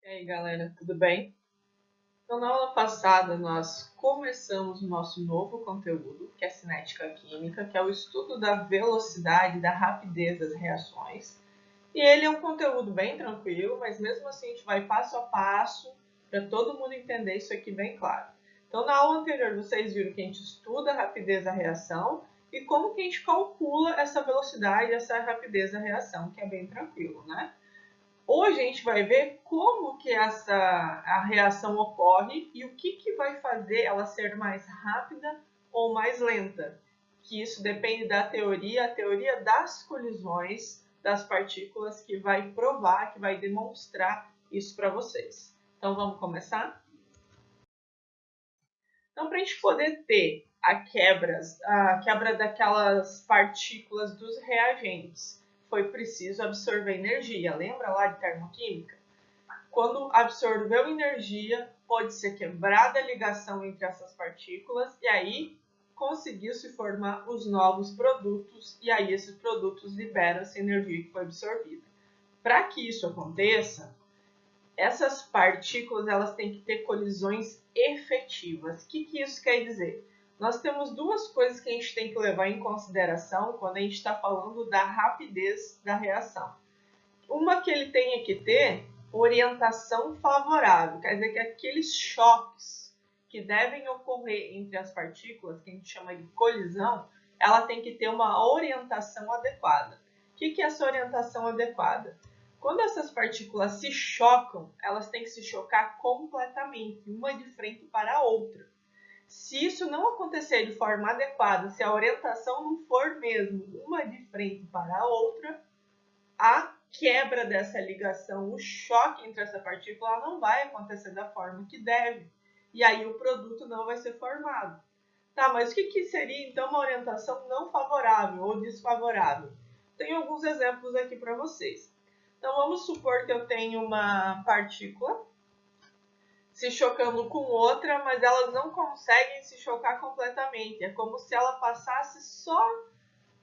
E aí, galera, tudo bem? Então, na aula passada, nós começamos o nosso novo conteúdo, que é cinética química, que é o estudo da velocidade e da rapidez das reações. E ele é um conteúdo bem tranquilo, mas mesmo assim a gente vai passo a passo para todo mundo entender isso aqui bem claro. Então, na aula anterior, vocês viram que a gente estuda a rapidez da reação e como que a gente calcula essa velocidade, essa rapidez da reação, que é bem tranquilo, né? Hoje a gente vai ver como que a reação ocorre e o que vai fazer ela ser mais rápida ou mais lenta. Que isso depende da teoria, a teoria das colisões das partículas que vai provar, que vai demonstrar isso para vocês. Então vamos começar? Então, para a gente poder ter a quebra daquelas partículas dos reagentes, foi preciso absorver energia. Lembra lá de termoquímica? Quando absorveu energia, pode ser quebrada a ligação entre essas partículas e aí conseguiu se formar os novos produtos e aí esses produtos liberam essa energia que foi absorvida. Para que isso aconteça, essas partículas elas têm que ter colisões efetivas. O que isso quer dizer? Nós temos duas coisas que a gente tem que levar em consideração quando a gente está falando da rapidez da reação. Uma que ele tem que ter orientação favorável, quer dizer que aqueles choques que devem ocorrer entre as partículas, que a gente chama de colisão, ela tem que ter uma orientação adequada. O que é essa orientação adequada? Quando essas partículas se chocam, elas têm que se chocar completamente, uma de frente para a outra. Se isso não acontecer de forma adequada, se a orientação não for mesmo uma de frente para a outra, a quebra dessa ligação, o choque entre essa partícula não vai acontecer da forma que deve. E aí o produto não vai ser formado. Tá, mas o que seria então uma orientação não favorável ou desfavorável? Tenho alguns exemplos aqui para vocês. Então vamos supor que eu tenho uma partícula se chocando com outra, mas elas não conseguem se chocar completamente. É como se ela passasse só,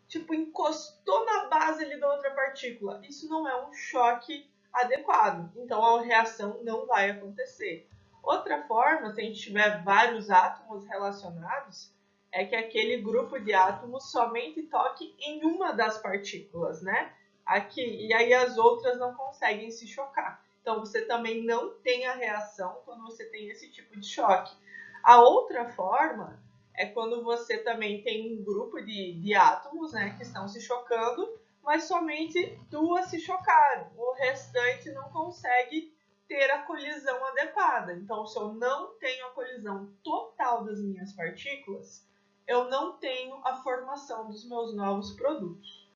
tipo, encostou na base ali da outra partícula. Isso não é um choque adequado. Então a reação não vai acontecer. Outra forma, se a gente tiver vários átomos relacionados, é que aquele grupo de átomos somente toque em uma das partículas, né? Aqui, e aí as outras não conseguem se chocar. Então você também não tem a reação quando você tem esse tipo de choque. A outra forma é quando você também tem um grupo de átomos, né, que estão se chocando, mas somente duas se chocaram. O restante não consegue ter a colisão adequada. Então, se eu não tenho a colisão total das minhas partículas, eu não tenho a formação dos meus novos produtos.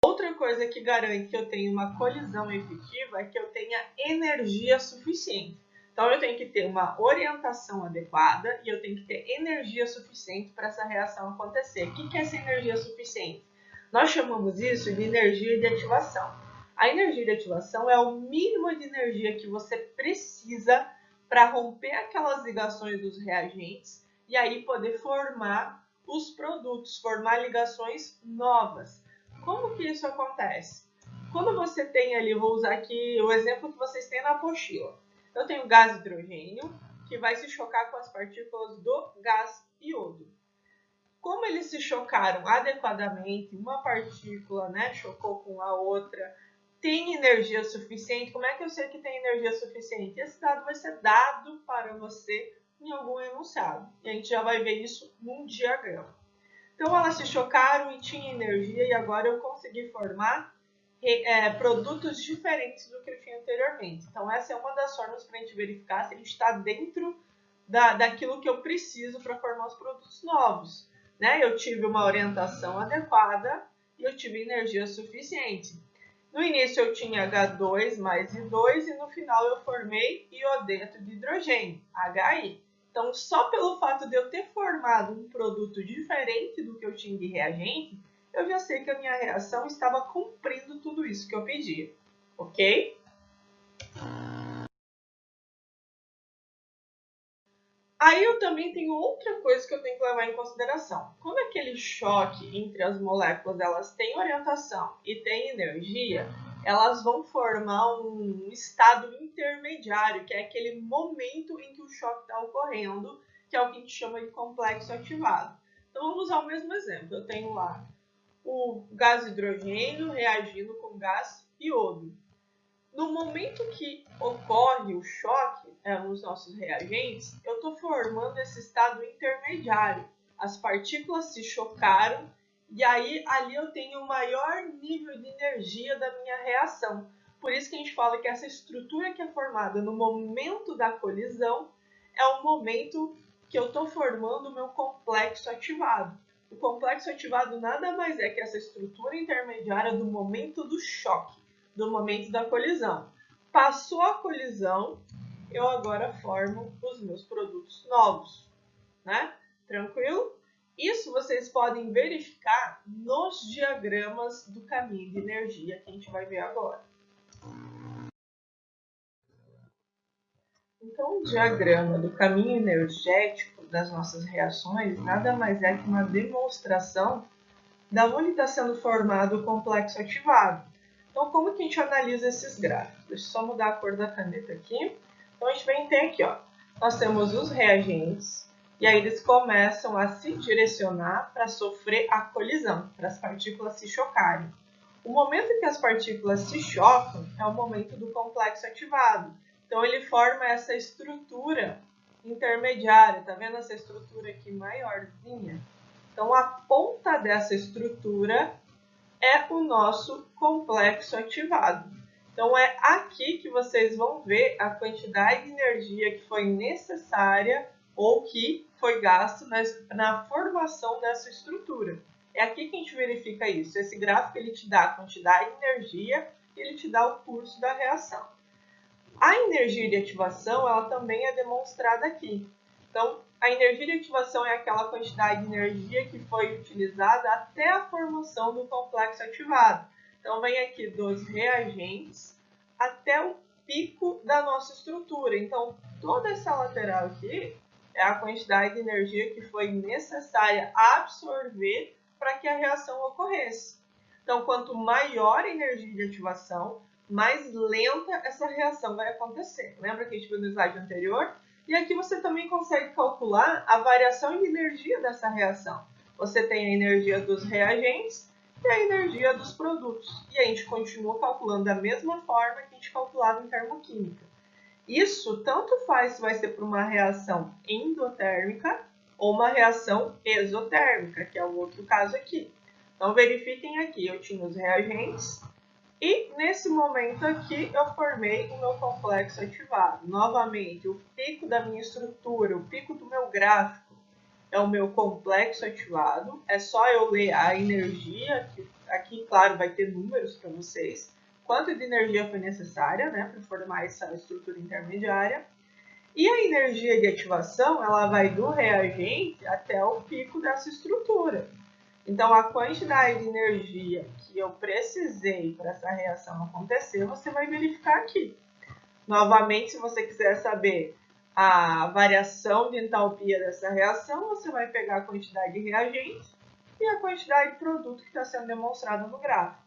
Outra coisa que garante que eu tenho uma colisão efetiva é que eu tenha energia suficiente. Então, eu tenho que ter uma orientação adequada e eu tenho que ter energia suficiente para essa reação acontecer. O que é essa energia suficiente? Nós chamamos isso de energia de ativação. A energia de ativação é o mínimo de energia que você precisa para romper aquelas ligações dos reagentes e aí poder formar os produtos, formar ligações novas. Como que isso acontece? Quando você tem ali, vou usar aqui o exemplo que vocês têm na apostila. Eu tenho gás hidrogênio, que vai se chocar com as partículas do gás iodo. Como eles se chocaram adequadamente, uma partícula, né, chocou com a outra, tem energia suficiente. Como é que eu sei que tem energia suficiente? Esse dado vai ser dado para você em algum enunciado. E a gente já vai ver isso num diagrama. Então, elas se chocaram e tinha energia e agora eu consegui formar produtos diferentes do que eu tinha anteriormente. Então, essa é uma das formas para a gente verificar se a gente está dentro daquilo que eu preciso para formar os produtos novos. Né? Eu tive uma orientação adequada e eu tive energia suficiente. No início eu tinha H2 mais I2 e no final eu formei iodeto de hidrogênio, HI. Então, só pelo fato de eu ter formado um produto diferente do que eu tinha de reagente, eu já sei que a minha reação estava cumprindo tudo isso que eu pedia, ok? Aí eu também tenho outra coisa que eu tenho que levar em consideração. Quando aquele choque entre as moléculas elas têm orientação e têm energia, elas vão formar um estado intermediário, que é aquele momento em que o choque está ocorrendo, que é o que a gente chama de complexo ativado. Então vamos usar o mesmo exemplo. Eu tenho lá o gás hidrogênio reagindo com gás iodo. No momento que ocorre o choque nos nossos reagentes, eu estou formando esse estado intermediário. As partículas se chocaram e aí ali eu tenho o maior nível de energia da minha reação. Por isso que a gente fala que essa estrutura que é formada no momento da colisão é o momento que eu estou formando o meu complexo ativado. O complexo ativado nada mais é que essa estrutura intermediária do momento do choque, do momento da colisão. Passou a colisão, eu agora formo os meus produtos novos, né? Tranquilo? Isso vocês podem verificar nos diagramas do caminho de energia que a gente vai ver agora. Então, o diagrama do caminho energético das nossas reações nada mais é que uma demonstração da onde está sendo formado o complexo ativado. Então, como que a gente analisa esses gráficos? Deixa eu só mudar a cor da caneta aqui. Então, a gente vem ter aqui, ó, nós temos os reagentes, e aí eles começam a se direcionar para sofrer a colisão, para as partículas se chocarem. O momento em que as partículas se chocam é o momento do complexo ativado. Então, ele forma essa estrutura intermediária. Tá vendo essa estrutura aqui maiorzinha? Então, a ponta dessa estrutura é o nosso complexo ativado. Então, é aqui que vocês vão ver a quantidade de energia que foi necessária ou que foi gasto na formação dessa estrutura. É aqui que a gente verifica isso. Esse gráfico ele te dá a quantidade de energia e ele te dá o curso da reação. A energia de ativação ela também é demonstrada aqui. Então, a energia de ativação é aquela quantidade de energia que foi utilizada até a formação do complexo ativado. Então, vem aqui dos reagentes até o pico da nossa estrutura. Então, toda essa lateral aqui é a quantidade de energia que foi necessária absorver para que a reação ocorresse. Então, quanto maior a energia de ativação, mais lenta essa reação vai acontecer. Lembra que a gente viu no slide anterior? E aqui você também consegue calcular a variação de energia dessa reação. Você tem a energia dos reagentes e a energia dos produtos. E a gente continua calculando da mesma forma que a gente calculava em termoquímica. Isso tanto faz se vai ser por uma reação endotérmica ou uma reação exotérmica, que é o outro caso aqui. Então verifiquem aqui, eu tinha os reagentes, e nesse momento aqui eu formei o meu complexo ativado. Novamente, o pico da minha estrutura, o pico do meu gráfico é o meu complexo ativado. É só eu ler a energia, que aqui, claro, vai ter números para vocês. Quanto de energia foi necessária, né, para formar essa estrutura intermediária. E a energia de ativação, ela vai do reagente até o pico dessa estrutura. Então, a quantidade de energia que eu precisei para essa reação acontecer, você vai verificar aqui. Novamente, se você quiser saber a variação de entalpia dessa reação, você vai pegar a quantidade de reagente e a quantidade de produto que está sendo demonstrado no gráfico.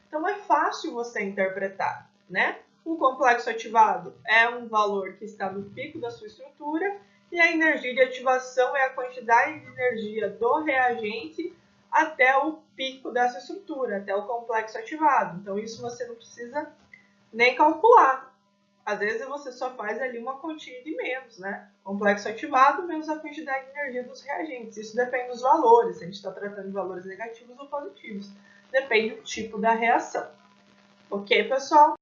Então, é fácil você interpretar, né? O complexo ativado é um valor que está no pico da sua estrutura e a energia de ativação é a quantidade de energia do reagente até o pico dessa estrutura, até o complexo ativado. Então, isso você não precisa nem calcular. Às vezes, você só faz ali uma continha de menos, né? Complexo ativado menos a quantidade de energia dos reagentes. Isso depende dos valores, se a gente está tratando de valores negativos ou positivos. Depende do tipo da reação. Ok, pessoal?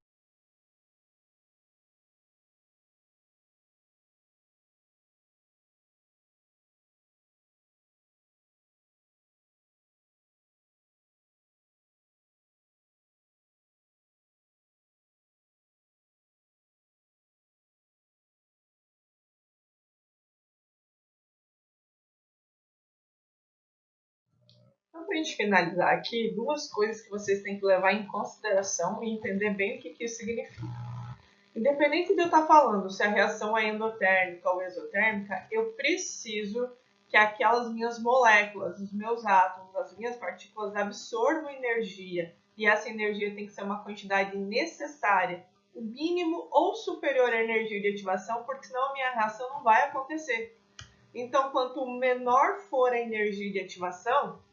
Então, para a gente finalizar aqui, duas coisas que vocês têm que levar em consideração e entender bem o que isso significa. Independente de eu estar falando se a reação é endotérmica ou exotérmica, eu preciso que aquelas minhas moléculas, os meus átomos, as minhas partículas absorvam energia E essa energia tem que ser uma quantidade necessária, o mínimo ou superior à energia de ativação, porque senão a minha reação não vai acontecer. Então, quanto menor for a energia de ativação,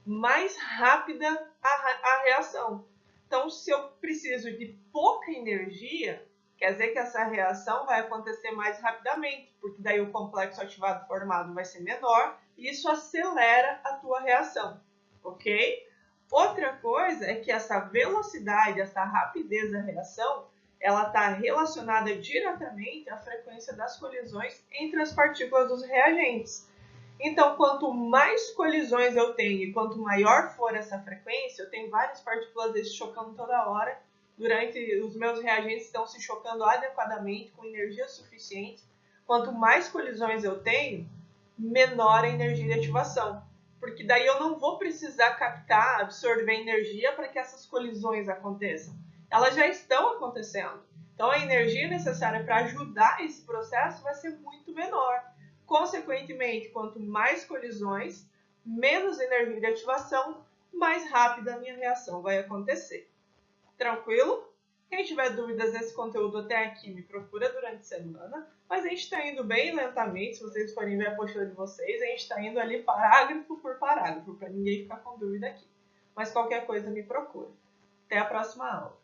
mais rápida a reação. Então, se eu preciso de pouca energia, quer dizer que essa reação vai acontecer mais rapidamente, porque daí o complexo ativado formado vai ser menor e isso acelera a tua reação, ok? Outra coisa é que essa velocidade, essa rapidez da reação, ela está relacionada diretamente à frequência das colisões entre as partículas dos reagentes. Então, quanto mais colisões eu tenho e quanto maior for essa frequência, eu tenho várias partículas se chocando toda hora, durante os meus reagentes estão se chocando adequadamente, com energia suficiente. Quanto mais colisões eu tenho, menor a energia de ativação. Porque daí eu não vou precisar captar, absorver energia para que essas colisões aconteçam. Elas já estão acontecendo. Então a energia necessária para ajudar esse processo vai ser muito menor. Consequentemente, quanto mais colisões, menos energia de ativação, mais rápida a minha reação vai acontecer. Tranquilo? Quem tiver dúvidas nesse conteúdo até aqui, me procura durante a semana. Mas a gente está indo bem lentamente, se vocês forem ver a postura de vocês, a gente está indo ali parágrafo por parágrafo, para ninguém ficar com dúvida aqui. Mas qualquer coisa me procura. Até a próxima aula.